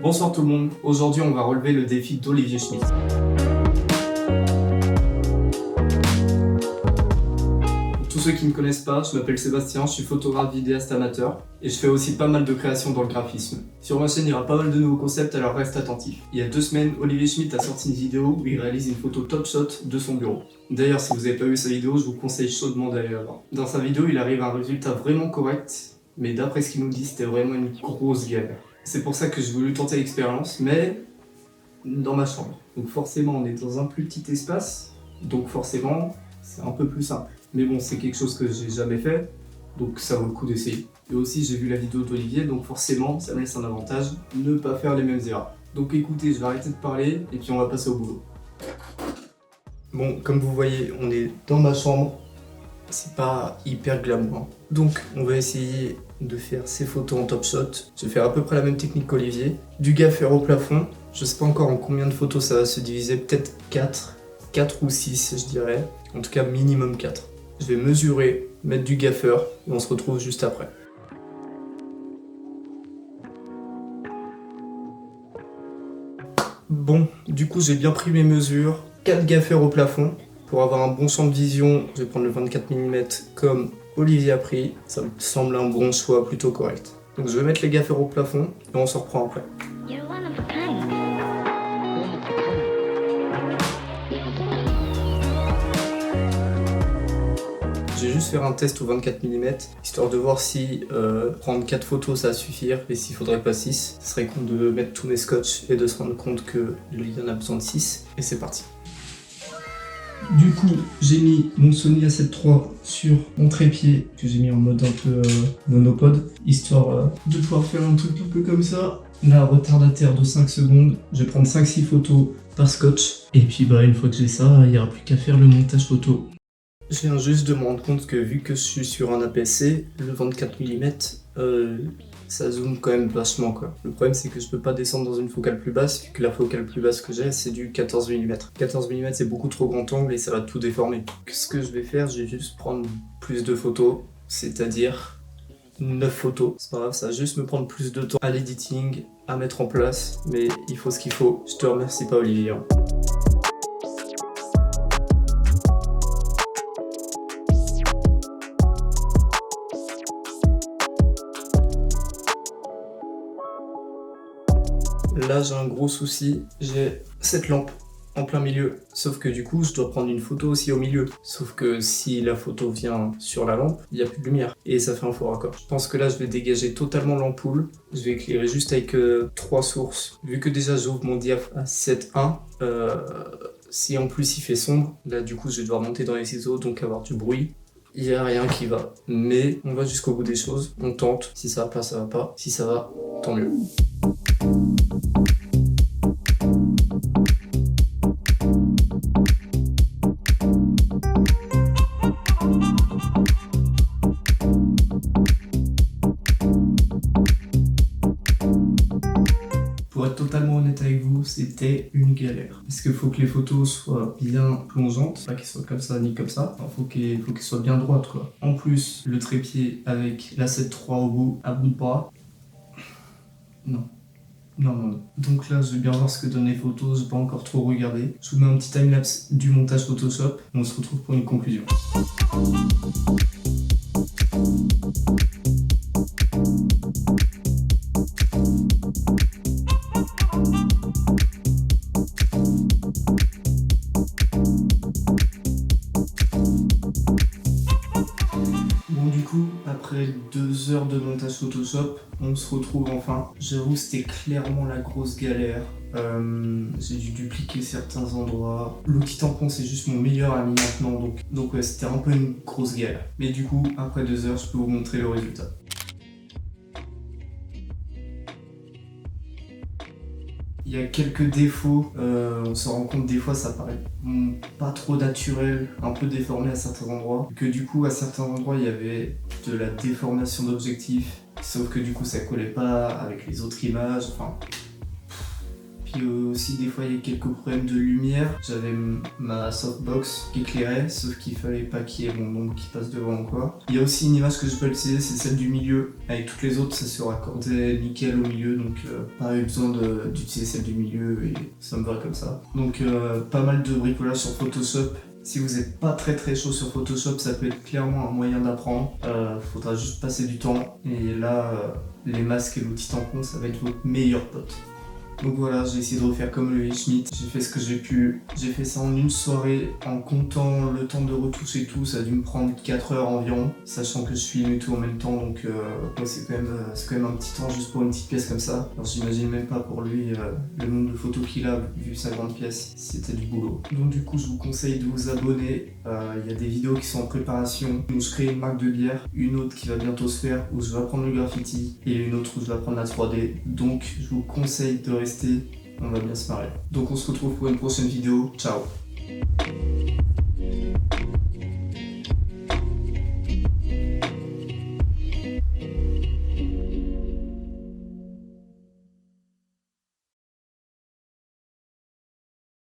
Bonsoir tout le monde, aujourd'hui on va relever le défi d'Olivier Schmitt. Pour tous ceux qui ne me connaissent pas, je m'appelle Sébastien, je suis photographe vidéaste amateur et je fais aussi pas mal de créations dans le graphisme. Sur ma chaîne il y aura pas mal de nouveaux concepts, alors reste attentif. Il y a 2 semaines, Olivier Schmitt a sorti une vidéo où il réalise une photo top shot de son bureau. D'ailleurs si vous n'avez pas vu sa vidéo, je vous conseille chaudement d'aller la voir. Dans sa vidéo il arrive à un résultat vraiment correct, mais d'après ce qu'il nous dit c'était vraiment une grosse galère. C'est pour ça que j'ai voulu tenter l'expérience, mais dans ma chambre. Donc forcément, on est dans un plus petit espace, donc forcément, c'est un peu plus simple. Mais bon, c'est quelque chose que j'ai jamais fait, donc ça vaut le coup d'essayer. Et aussi, j'ai vu la vidéo d'Olivier, donc forcément, ça me laisse un avantage, ne pas faire les mêmes erreurs. Donc écoutez, je vais arrêter de parler, et puis on va passer au boulot. Bon, comme vous voyez, on est dans ma chambre. C'est pas hyper glamour. Donc on va essayer de faire ces photos en top shot. Je vais faire à peu près la même technique qu'Olivier. Du gaffer au plafond. Je sais pas encore en combien de photos ça va se diviser. Peut-être 4 ou 6 je dirais. En tout cas minimum 4. Je vais mesurer, mettre du gaffer et on se retrouve juste après. Bon, du coup j'ai bien pris mes mesures. 4 gaffers au plafond. Pour avoir un bon champ de vision, je vais prendre le 24 mm comme Olivier a pris. Ça me semble un bon choix plutôt correct. Donc je vais mettre les gaffers au plafond et on se reprend après. Je vais juste faire un test au 24 mm, histoire de voir si prendre 4 photos ça va suffire et s'il faudrait pas 6. Ce serait con de mettre tous mes scotch et de se rendre compte qu'il y en a besoin de 6. Et c'est parti. Du coup, j'ai mis mon Sony A7 III sur mon trépied que j'ai mis en mode un peu monopode, histoire de pouvoir faire un truc un peu comme ça. Là, retardataire de 5 secondes, je vais prendre 5-6 photos par scotch. Et puis une fois que j'ai ça, il n'y aura plus qu'à faire le montage photo. Je viens juste de me rendre compte que vu que je suis sur un APS-C, le 24 mm, ça zoome quand même vachement quoi. Le problème c'est que je peux pas descendre dans une focale plus basse, vu que la focale plus basse que j'ai c'est du 14 mm. 14 mm c'est beaucoup trop grand angle et ça va tout déformer. Ce que je vais faire, je vais juste prendre plus de photos, c'est-à-dire 9 photos. C'est pas grave, ça va juste me prendre plus de temps à l'editing, à mettre en place, mais il faut ce qu'il faut. Je te remercie pas Olivier. Là j'ai un gros souci, j'ai cette lampe en plein milieu, sauf que du coup je dois prendre une photo aussi au milieu. Sauf que si la photo vient sur la lampe, il n'y a plus de lumière et ça fait un faux raccord. Je pense que là je vais dégager totalement l'ampoule, je vais éclairer juste avec 3 sources. Vu que déjà j'ouvre mon diaph à 7.1, si en plus il fait sombre, là du coup je vais devoir monter dans les ciseaux, donc avoir du bruit. Il n'y a rien qui va, mais on va jusqu'au bout des choses, on tente, si ça va pas, ça va pas, si ça va, tant mieux. Pour être totalement honnête avec vous, c'était une galère. Parce qu'il faut que les photos soient bien plongeantes, pas qu'elles soient comme ça ni comme ça. Il faut qu'elles soient bien droites quoi. En plus, le trépied avec l'A7 III au bout, à bout de bras. Non. Non. Donc là, je vais bien voir ce que donnent les photos, je vais pas encore trop regarder. Je vous mets un petit timelapse du montage Photoshop et on se retrouve pour une conclusion. Bon du coup, après 2 heures de montage Photoshop, on se retrouve enfin. J'avoue c'était clairement la grosse galère. J'ai dû dupliquer certains endroits. L'outil tampon c'est juste mon meilleur ami maintenant, donc ouais, c'était un peu une grosse galère. Mais du coup, après 2 heures, je peux vous montrer le résultat. Il y a quelques défauts, on se rend compte des fois ça paraît pas trop naturel, un peu déformé à certains endroits. Que du coup à certains endroits il y avait de la déformation d'objectif, sauf que du coup ça collait pas avec les autres images, enfin... Puis Puis aussi des fois il y a quelques problèmes de lumière. J'avais ma softbox qui éclairait, sauf qu'il fallait pas qu'il y ait mon ombre qui passe devant ou quoi. Il y a aussi une image que je peux utiliser, c'est celle du milieu. Avec toutes les autres, ça se raccordait nickel au milieu, donc pas eu besoin d'utiliser celle du milieu et ça me va comme ça. Donc pas mal de bricolage sur Photoshop. Si vous n'êtes pas très chaud sur Photoshop, ça peut être clairement un moyen d'apprendre. Faudra juste passer du temps. Et là, les masques et l'outil tampon, ça va être votre meilleur pote. Donc voilà, j'ai essayé de refaire comme le Schmidt, j'ai fait ce que j'ai pu. J'ai fait ça en une soirée, en comptant le temps de retouche et tout, ça a dû me prendre 4 heures environ, sachant que je filme et tout en même temps, donc ouais, c'est quand même un petit temps juste pour une petite pièce comme ça. Alors j'imagine même pas pour lui le nombre de photos qu'il a, vu sa grande pièce, c'était du boulot. Donc du coup, je vous conseille de vous abonner, il y a des vidéos qui sont en préparation, où je crée une marque de bière, une autre qui va bientôt se faire, où je vais apprendre le graffiti, et une autre où je vais apprendre la 3D, donc je vous conseille de rester, on va bien se marrer. Donc on se retrouve pour une prochaine vidéo, ciao.